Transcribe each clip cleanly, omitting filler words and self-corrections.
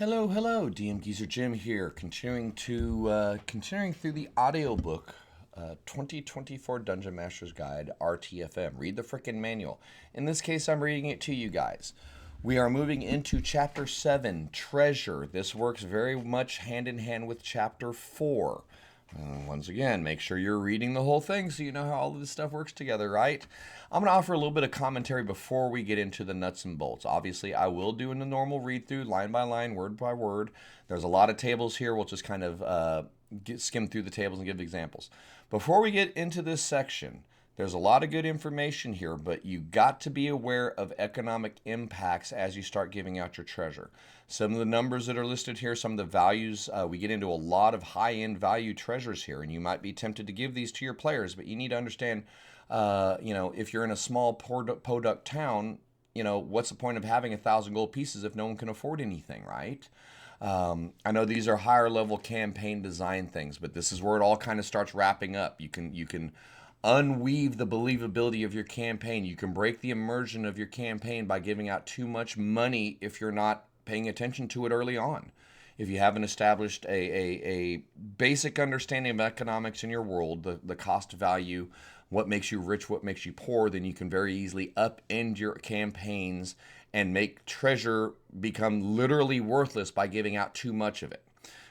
Hello, DMG's Jim here, continuing through the audiobook 2024 Dungeon Master's Guide RTFM. Read the frickin' manual. In this case, I'm reading it to you guys. We are moving into Chapter 7, Treasure. This works very much hand in hand with Chapter 4. Once again, make sure you're reading the whole thing so you know how all of this stuff works together, right? I'm going to offer a little bit of commentary before we get into the nuts and bolts. Obviously, I will do in the normal read-through, line by line, word by word. There's a lot of tables here. We'll just kind of skim through the tables and give examples. Before we get into this section, there's a lot of good information here, but you got to be aware of economic impacts as you start giving out your treasure. Some of the numbers that are listed here, some of the values, we get into a lot of high-end value treasures here, and you might be tempted to give these to your players, but you need to understand, if you're in a small podunk town, what's the point of having 1,000 gold pieces if no one can afford anything, right? I know these are higher level campaign design things, but this is where it all kind of starts wrapping up. You can unweave the believability of your campaign. You can break the immersion of your campaign by giving out too much money if you're not paying attention to it early on. If you haven't established a basic understanding of economics in your world, the cost value, what makes you rich, what makes you poor, then you can very easily upend your campaigns and make treasure become literally worthless by giving out too much of it.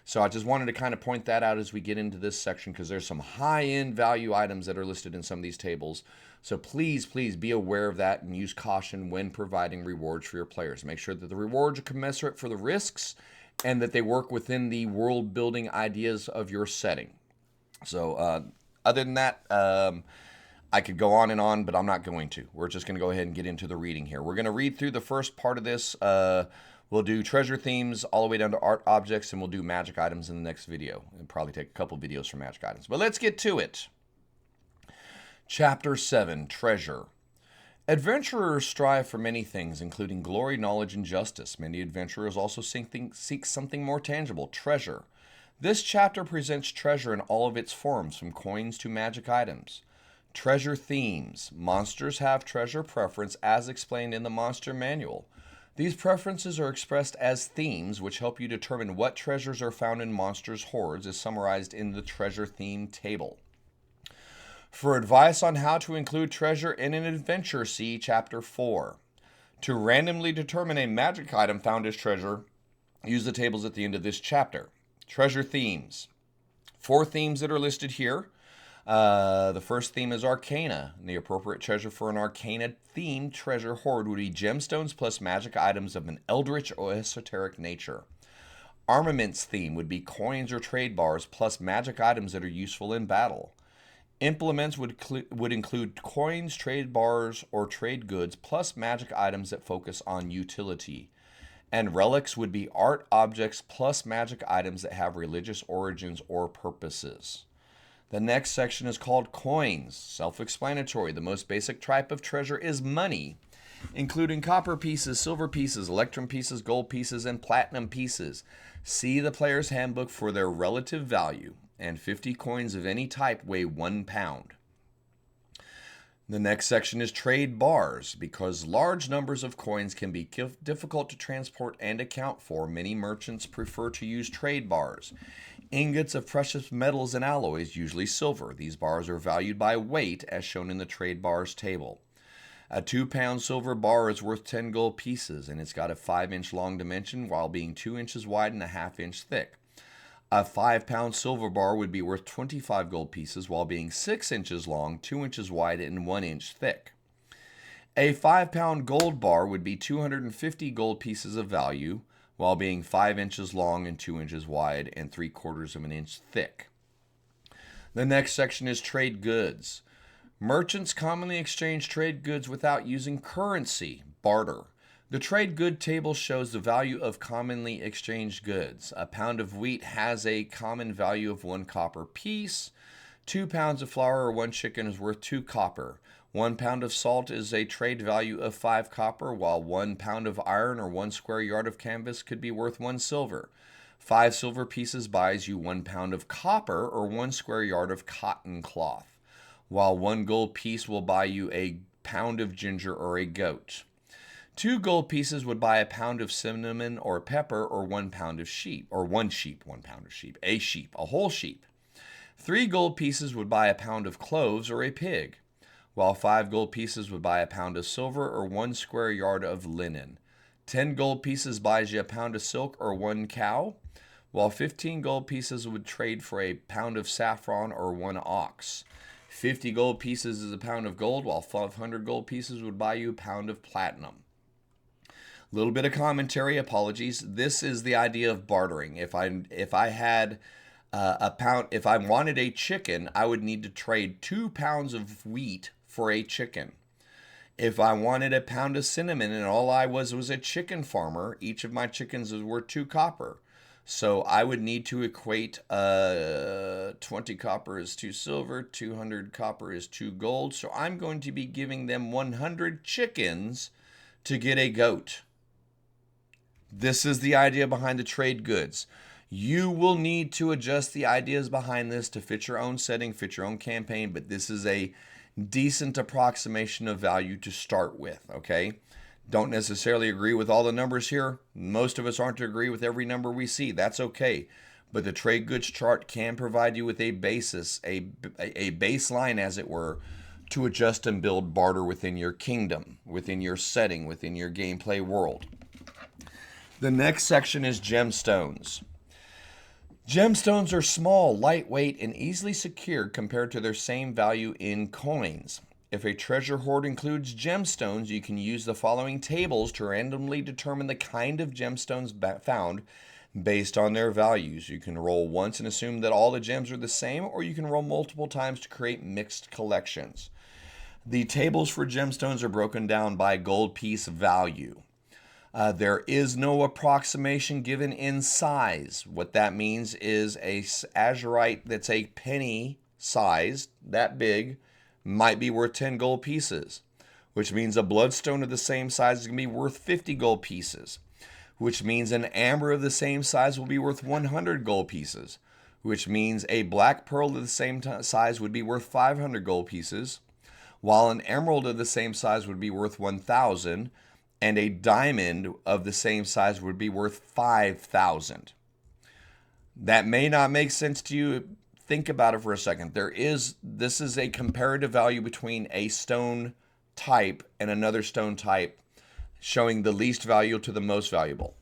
So I just wanted to kind of point that out as we get into this section because there's some high-end value items that are listed in some of these tables. So please be aware of that and use caution when providing rewards for your players. Make sure that the rewards are commensurate for the risks and that they work within the world-building ideas of your setting. So other than that, I could go on and on, but I'm not going to. We're just going to go ahead and get into the reading here. We're going to read through the first part of this. We'll do treasure themes all the way down to art objects, and we'll do magic items in the next video. It'll probably take a couple videos for magic items. But let's get to it. Chapter 7, Treasure. Adventurers strive for many things, including glory, knowledge, and justice. Many adventurers also seek something more tangible, treasure. This chapter presents treasure in all of its forms, from coins to magic items. Treasure themes. Monsters have treasure preference as explained in the Monster Manual. These preferences are expressed as themes, which help you determine what treasures are found in monsters' hoards, as summarized in the treasure theme table. For advice on how to include treasure in an adventure, see Chapter 4. To randomly determine a magic item found as treasure, use the tables at the end of this chapter. Treasure themes. 4 themes that are listed here. The first theme is Arcana. The appropriate treasure for an Arcana-themed treasure hoard would be gemstones plus magic items of an eldritch or esoteric nature. Armaments theme would be coins or trade bars plus magic items that are useful in battle. Implements would include coins, trade bars, or trade goods plus magic items that focus on utility. And relics would be art objects plus magic items that have religious origins or purposes. The next section is called Coins. Self-explanatory. The most basic type of treasure is money, including copper pieces, silver pieces, electrum pieces, gold pieces, and platinum pieces. See the player's handbook for their relative value, and 50 coins of any type weigh 1 pound. The next section is trade bars. Because large numbers of coins can be difficult to transport and account for, many merchants prefer to use trade bars. Ingots of precious metals and alloys, usually silver. These bars are valued by weight, as shown in the trade bars table. A 2-pound silver bar is worth 10 gold pieces, and it's got a 5-inch long dimension while being 2 inches wide and a half-inch thick. A 5-pound silver bar would be worth 25 gold pieces while being 6 inches long, 2 inches wide, and 1 inch thick. A 5-pound gold bar would be 250 gold pieces of value while being 5 inches long and 2 inches wide and 3/4 of an inch thick. The next section is trade goods. Merchants commonly exchange trade goods without using currency, barter. The trade good table shows the value of commonly exchanged goods. A pound of wheat has a common value of 1 copper piece. 2 pounds of flour or 1 chicken is worth 2 copper. 1 pound of salt is a trade value of 5 copper, while 1 pound of iron or 1 square yard of canvas could be worth 1 silver. 5 silver pieces buys you 1 pound of copper or 1 square yard of cotton cloth, while 1 gold piece will buy you a pound of ginger or a goat. 2 gold pieces would buy a pound of cinnamon or pepper or 1 pound of sheep, or 1 pound of sheep, a whole sheep. 3 gold pieces would buy a pound of cloves or a pig, while 5 gold pieces would buy a pound of silver or 1 square yard of linen. 10 gold pieces buys you a pound of silk or 1 cow, while 15 gold pieces would trade for a pound of saffron or 1 ox. 50 gold pieces is a pound of gold, while 500 gold pieces would buy you a pound of platinum. A little bit of commentary, apologies. This is the idea of bartering. If I had a pound, if I wanted a chicken, I would need to trade 2 pounds of wheat for a chicken. If I wanted a pound of cinnamon and all I was a chicken farmer, each of my chickens is worth 2 copper. So I would need to equate 20 copper is 2 silver, 200 copper is 2 gold. So I'm going to be giving them 100 chickens to get a goat. This is the idea behind the trade goods. You will need to adjust the ideas behind this to fit your own setting, fit your own campaign, but this is a decent approximation of value to start with, okay? Don't necessarily agree with all the numbers here. Most of us aren't to agree with every number we see. That's okay. But the trade goods chart can provide you with a basis, a baseline, as it were, to adjust and build barter within your kingdom, within your setting, within your gameplay world. The next section is gemstones. Gemstones are small, lightweight, and easily secured compared to their same value in coins. If a treasure hoard includes gemstones, you can use the following tables to randomly determine the kind of gemstones found based on their values. You can roll once and assume that all the gems are the same, or you can roll multiple times to create mixed collections. The tables for gemstones are broken down by gold piece value. There is no approximation given in size. What that means is a azurite that's a penny sized, that big, might be worth 10 gold pieces, which means a bloodstone of the same size is going to be worth 50 gold pieces, which means an amber of the same size will be worth 100 gold pieces, which means a black pearl of the same size would be worth 500 gold pieces, while an emerald of the same size would be worth 1,000, and a diamond of the same size would be worth 5,000. That may not make sense to you. Think about it for a second. This is a comparative value between a stone type and another stone type, showing the least value to the most valuable.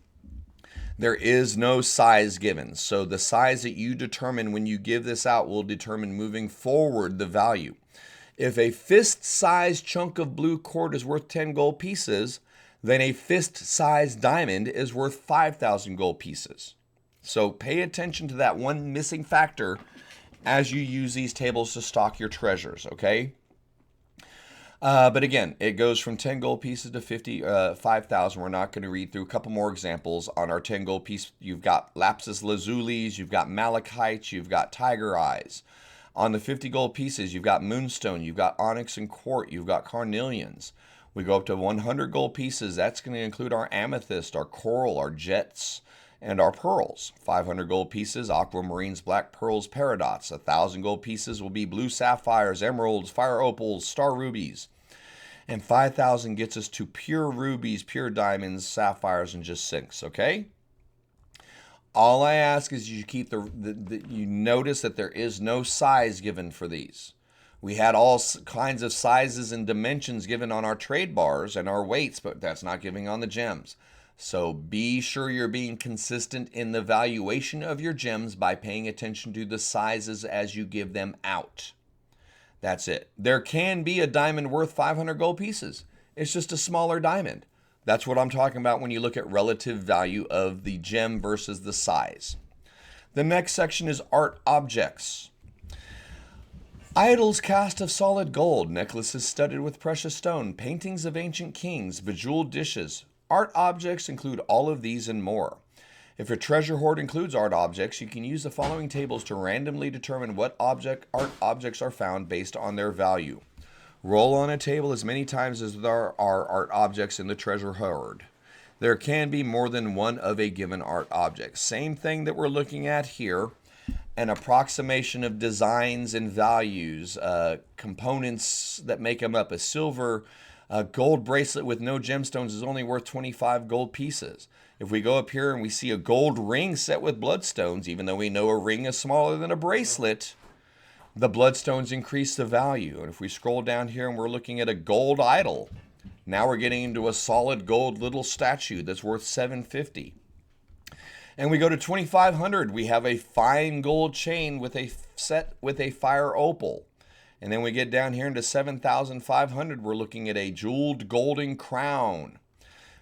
There is no size given. So the size that you determine when you give this out will determine moving forward the value. If a fist-sized chunk of blue quartz is worth 10 gold pieces, then a fist-sized diamond is worth 5,000 gold pieces. So pay attention to that one missing factor as you use these tables to stock your treasures, okay? But again, it goes from 10 gold pieces to 5,000. We're not going to read through a couple more examples. On our 10 gold piece, you've got lapis lazulis, you've got malachite, you've got tiger eyes. On the 50 gold pieces, you've got moonstone, you've got onyx and quartz, you've got carnelians. We go up to 100 gold pieces. That's going to include our amethyst, our coral, our jets, and our pearls. 500 gold pieces, aquamarines, black pearls, paradots. 1,000 gold pieces will be blue sapphires, emeralds, fire opals, star rubies. And 5,000 gets us to pure rubies, pure diamonds, sapphires, and just sinks, okay? All I ask is you keep you notice that there is no size given for these. We had all kinds of sizes and dimensions given on our trade bars and our weights, but that's not giving on the gems. So be sure you're being consistent in the valuation of your gems by paying attention to the sizes as you give them out. That's it. There can be a diamond worth 500 gold pieces. It's just a smaller diamond. That's what I'm talking about when you look at relative value of the gem versus the size. The next section is art objects. Idols cast of solid gold, necklaces studded with precious stone, paintings of ancient kings, bejeweled dishes. Art objects include all of these and more. If a treasure hoard includes art objects, you can use the following tables to randomly determine what art objects are found based on their value. Roll on a table as many times as there are art objects in the treasure hoard. There can be more than one of a given art object. Same thing that we're looking at here. An approximation of designs and values, components that make them up. A silver A gold bracelet with no gemstones is only worth 25 gold pieces. If we go up here and we see a gold ring set with bloodstones, even though we know a ring is smaller than a bracelet, the bloodstones increase the value. And if we scroll down here and we're looking at a gold idol, now we're getting into a solid gold little statue that's worth 750. And we go to 2500, we have a fine gold chain with a set with a fire opal. And then we get down here into 7,500, we're looking at a jeweled golden crown.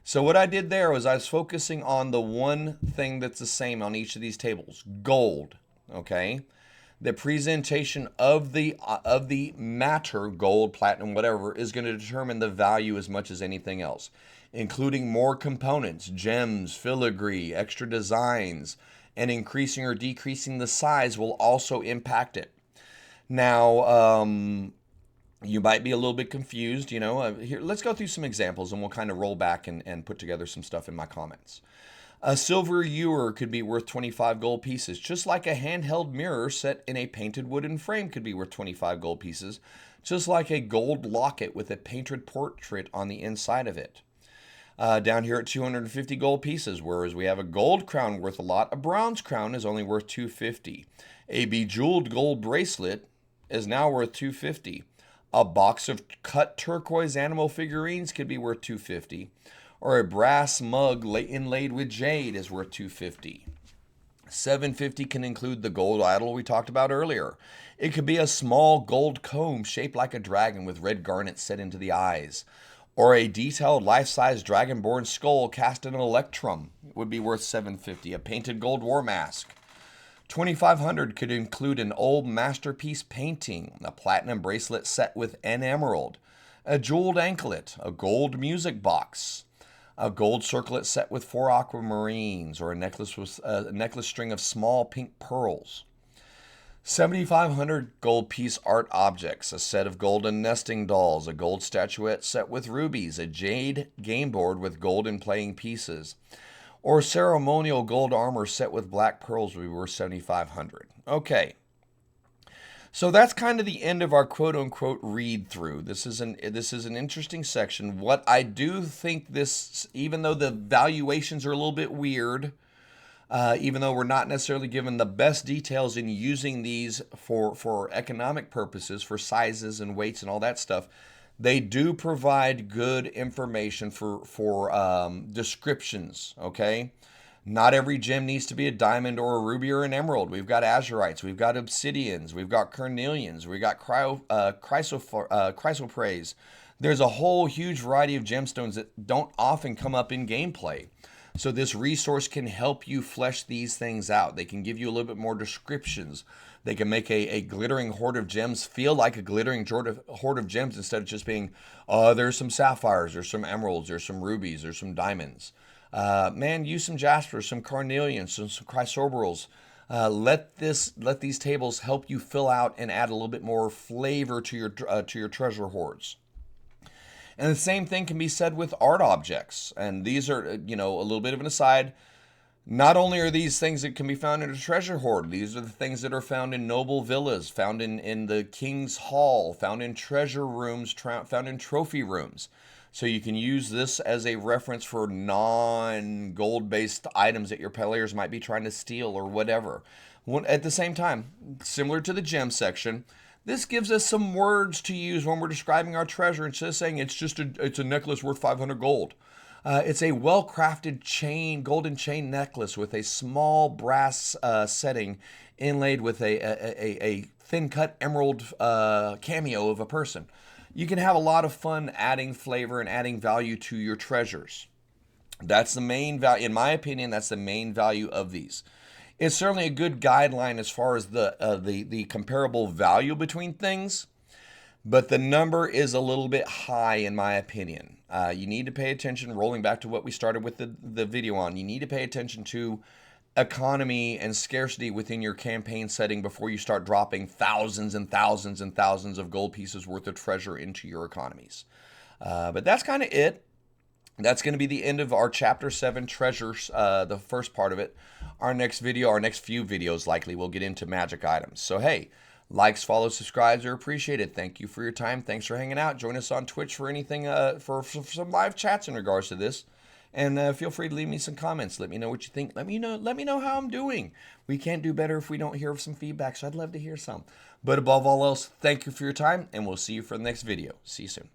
So what I did there was I was focusing on the one thing that's the same on each of these tables, gold, okay? The presentation of the matter, gold, platinum, whatever, is going to determine the value as much as anything else, including more components, gems, filigree, extra designs, and increasing or decreasing the size will also impact it. Now, you might be a little bit confused, here, let's go through some examples and we'll kind of roll back and put together some stuff in my comments. A silver ewer could be worth 25 gold pieces, just like a handheld mirror set in a painted wooden frame could be worth 25 gold pieces, just like a gold locket with a painted portrait on the inside of it. Down here at 250 gold pieces, whereas we have a gold crown worth a lot, a bronze crown is only worth 250. A bejeweled gold bracelet is now worth 250. A box of cut turquoise animal figurines could be worth 250. Or a brass mug inlaid with jade is worth 250. 750 can include the gold idol we talked about earlier. It could be a small gold comb shaped like a dragon with red garnets set into the eyes. Or a detailed life-size dragonborn skull cast in an electrum would be worth 750. A painted gold war mask. 2500 could include an old masterpiece painting, a platinum bracelet set with an emerald, a jeweled anklet, a gold music box, a gold circlet set with 4 aquamarines, or a necklace with a necklace string of small pink pearls. 7,500 gold piece art objects, a set of golden nesting dolls, a gold statuette set with rubies, a jade game board with golden playing pieces, or ceremonial gold armor set with black pearls would be worth 7,500. Okay. So that's kind of the end of our quote-unquote read-through. This is an interesting section. What I do think this, even though the valuations are a little bit weird, even though we're not necessarily given the best details in using these for economic purposes, for sizes and weights and all that stuff, they do provide good information for descriptions, okay? Not every gem needs to be a diamond or a ruby or an emerald. We've got azurites, we've got obsidians, we've got carnelians, we've got chrysoprase. There's a whole huge variety of gemstones that don't often come up in gameplay. So this resource can help you flesh these things out. They can give you a little bit more descriptions. They can make a glittering hoard of gems feel like a glittering hoard of gems instead of just being, there's some sapphires, there's some emeralds, there's some rubies, there's some diamonds. Use some jaspers, some carnelians, some chrysoberyls. Let these tables help you fill out and add a little bit more flavor to your treasure hoards. And the same thing can be said with art objects. And these are, a little bit of an aside. Not only are these things that can be found in a treasure hoard, these are the things that are found in noble villas, found in the king's hall, found in treasure rooms, found in trophy rooms. So you can use this as a reference for non-gold-based items that your players might be trying to steal or whatever. At the same time, similar to the gem section, this gives us some words to use when we're describing our treasure instead of saying it's a necklace worth 500 gold. It's a well-crafted golden chain necklace with a small brass setting inlaid with a thin-cut emerald cameo of a person. You can have a lot of fun adding flavor and adding value to your treasures. That's the main value, in my opinion, that's the main value of these. It's certainly a good guideline as far as the comparable value between things, but the number is a little bit high in my opinion. You need to pay attention, rolling back to what we started with the video on, you need to pay attention to economy and scarcity within your campaign setting before you start dropping thousands and thousands and thousands of gold pieces worth of treasure into your economies. But that's kind of it. That's going to be the end of our Chapter 7 treasures, the first part of it. Our next few videos likely will get into magic items. So hey, Likes, follows, subscribes are appreciated. Thank you for your time. Thanks for hanging out. Join us on Twitch for anything, for some live chats in regards to this. And feel free to leave me some comments. Let me know what you think. Let me know how I'm doing. We can't do better if we don't hear some feedback, so I'd love to hear some. But above all else, thank you for your time, and we'll see you for the next video. See you soon.